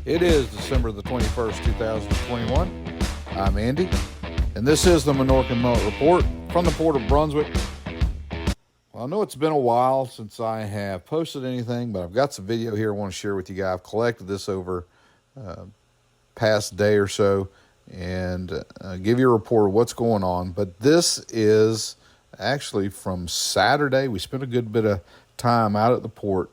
It is December the 21st, 2021. I'm Andy, and this is the Minorcan Mullet Report from the Port of Brunswick. Well, I know it's been a while since I have posted anything, but I've got some video here I want to share with you guys. I've collected this over past day or so and give you a report of what's going on. But this is actually from Saturday. We spent a good bit of time out at the port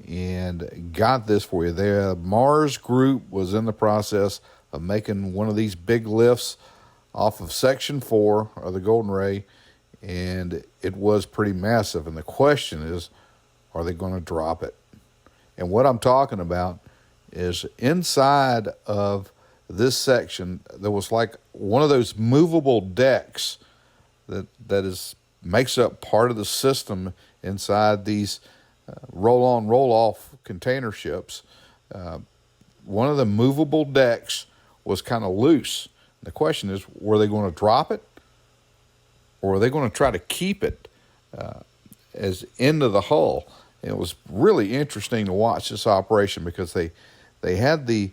and got this for you. The Mars group was in the process of making one of these big lifts off of Section 4 of the Golden Ray, and it was pretty massive. And the question is, are they going to drop it? And what I'm talking about is inside of this section, there was like one of those movable decks that makes up part of the system inside these roll-on, roll-off container ships. One of the movable decks was kind of loose. The question is, were they going to drop it, or are they going to try to keep it as into the hull? It was really interesting to watch this operation because they had the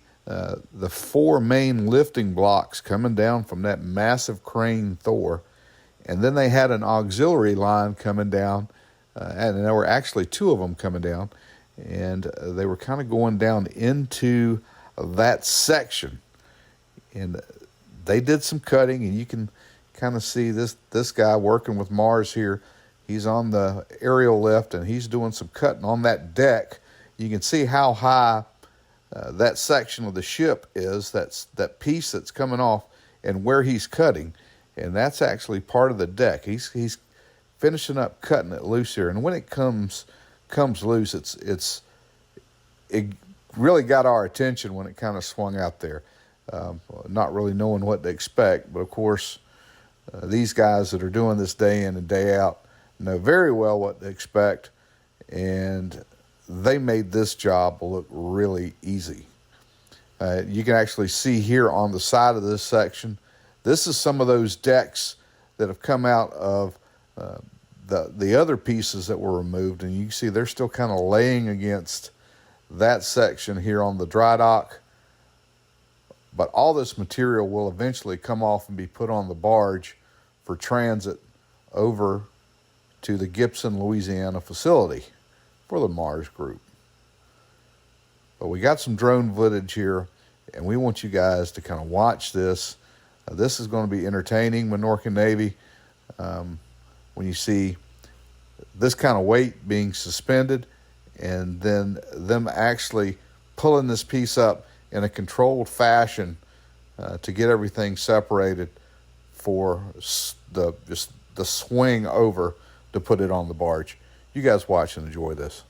four main lifting blocks coming down from that massive crane Thor, and then they had an auxiliary line coming down, and there were actually two of them coming down, and they were kind of going down into that section. And they did some cutting, and you can kind of see this guy working with Mars here. He's on the aerial lift, and he's doing some cutting on that deck. You can see how high that section of the ship is, that piece that's coming off, and where he's cutting. And that's actually part of the deck. He's finishing up cutting it loose here, and when it comes loose, it really got our attention when it kind of swung out there. Not really knowing what to expect, but of course, these guys that are doing this day in and day out know very well what to expect, and they made this job look really easy. You can actually see here on the side of this section, this is some of those decks that have come out of the other pieces that were removed, and you can see they're still kind of laying against that section here on the dry dock. But all this material will eventually come off and be put on the barge for transit over to the Gibson, Louisiana facility for the Mars group. But we got some drone footage here, and we want you guys to kind of watch this. This is going to be entertaining, Minorcan Navy, when you see this kind of weight being suspended and then them actually pulling this piece up in a controlled fashion to get everything separated for the swing over to put it on the barge. You guys watch and enjoy this.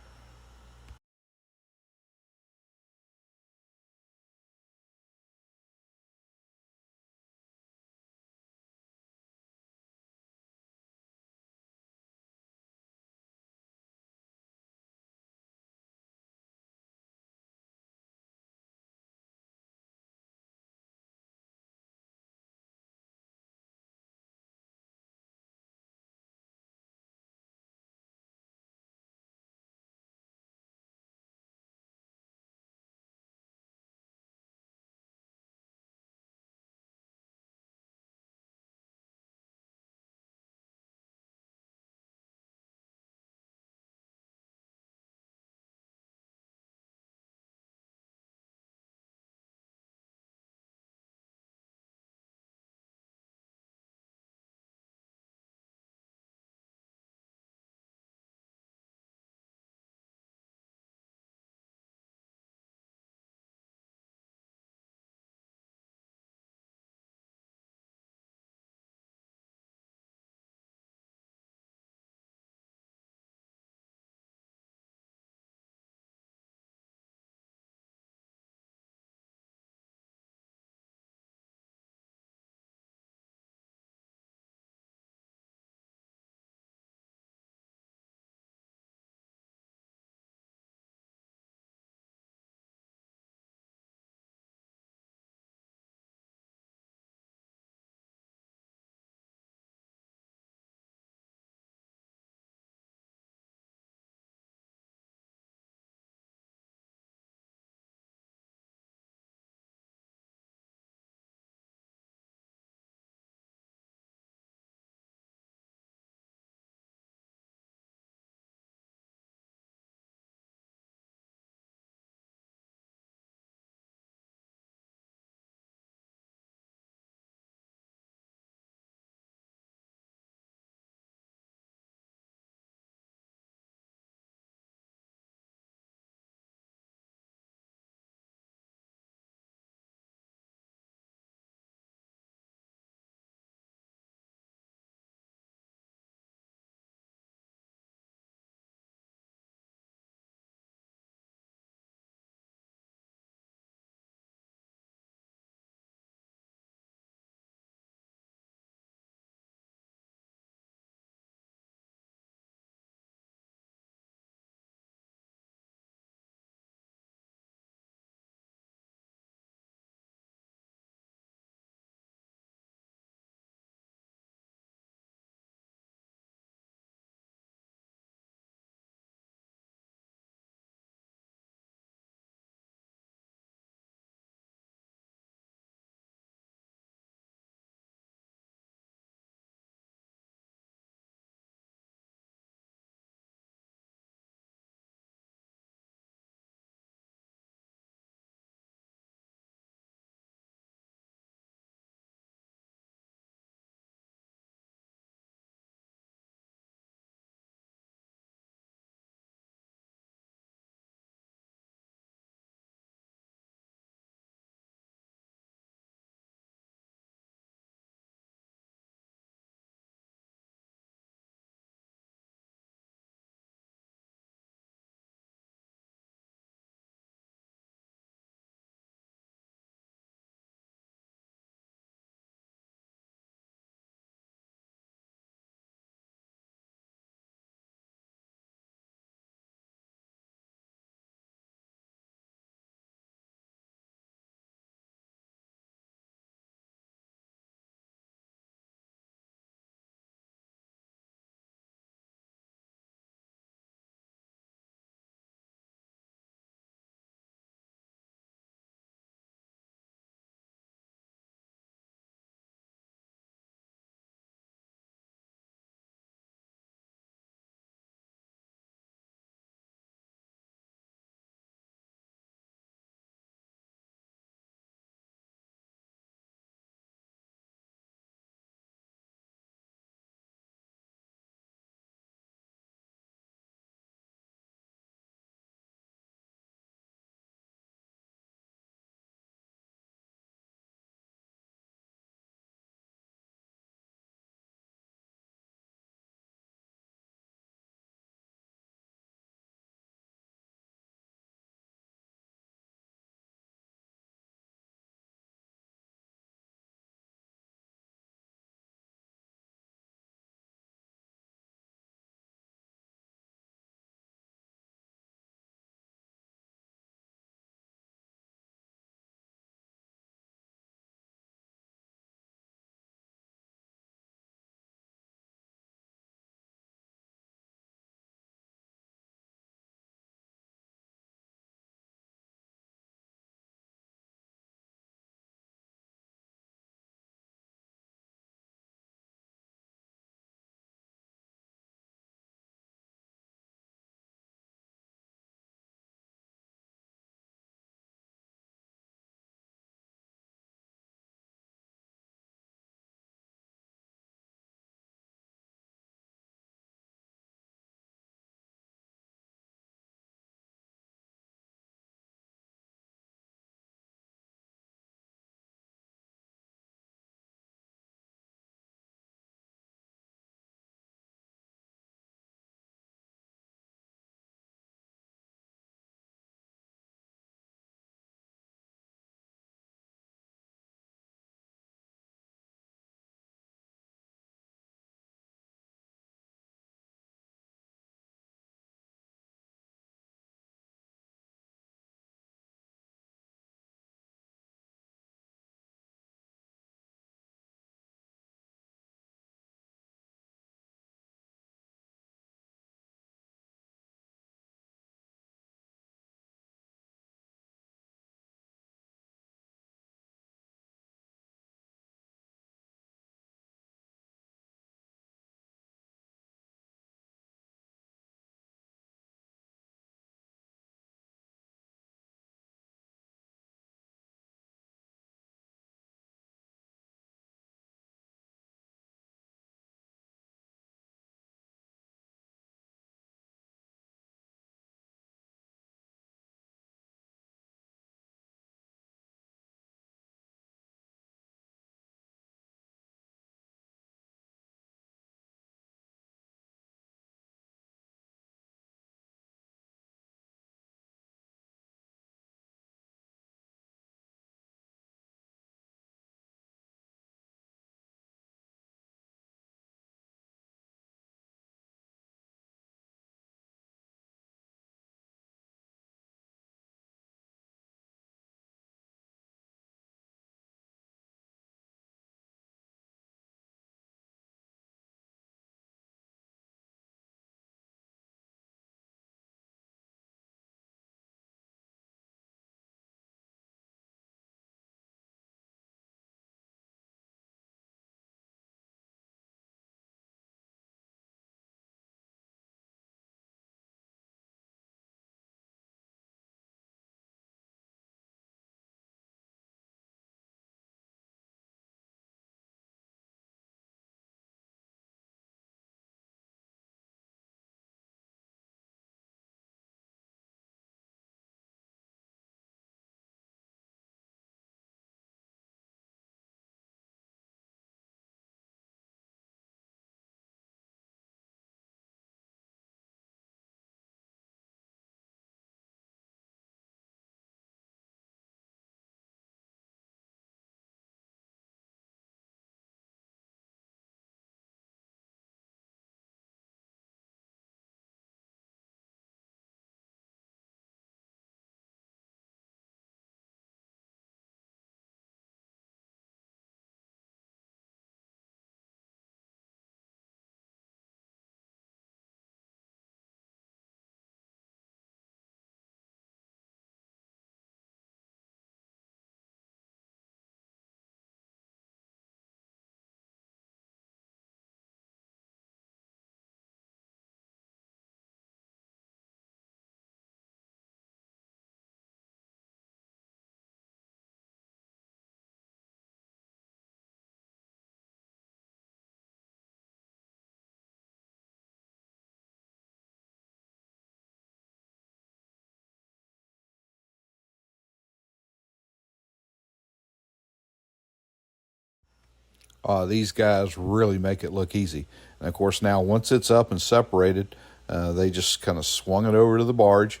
These guys really make it look easy. And of course, now once it's up and separated, they just kind of swung it over to the barge.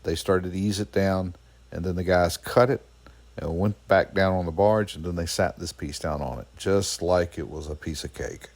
They started to ease it down, and then the guys cut it and went back down on the barge, and then they sat this piece down on it, just like it was a piece of cake.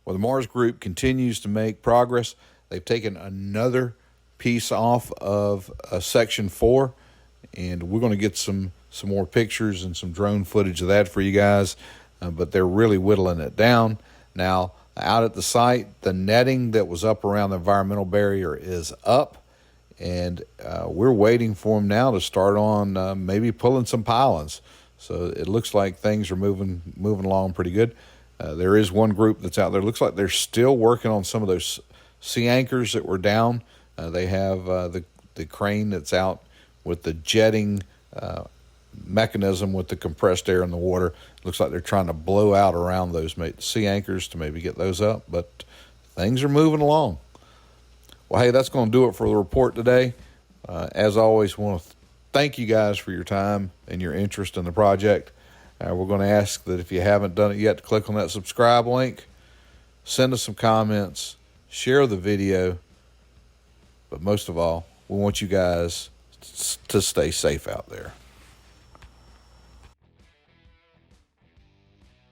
Well, the Mars group continues to make progress. They've taken another piece off of section 4, and we're going to get some more pictures and some drone footage of that for you guys. But they're really whittling it down. Now, out at the site, the netting that was up around the environmental barrier is up, and we're waiting for them now to start on maybe pulling some pylons. So it looks like things are moving along pretty good. There is one group that's out there. Looks like they're still working on some of those sea anchors that were down. They have the crane that's out with the jetting mechanism with the compressed air in the water. Looks like they're trying to blow out around those sea anchors to maybe get those up, but things are moving along. Well, hey, that's going to do it for the report today. As always, want to thank you guys for your time and your interest in the project. We're going to ask that if you haven't done it yet, to click on that subscribe link, send us some comments, share the video, but most of all, we want you guys to stay safe out there.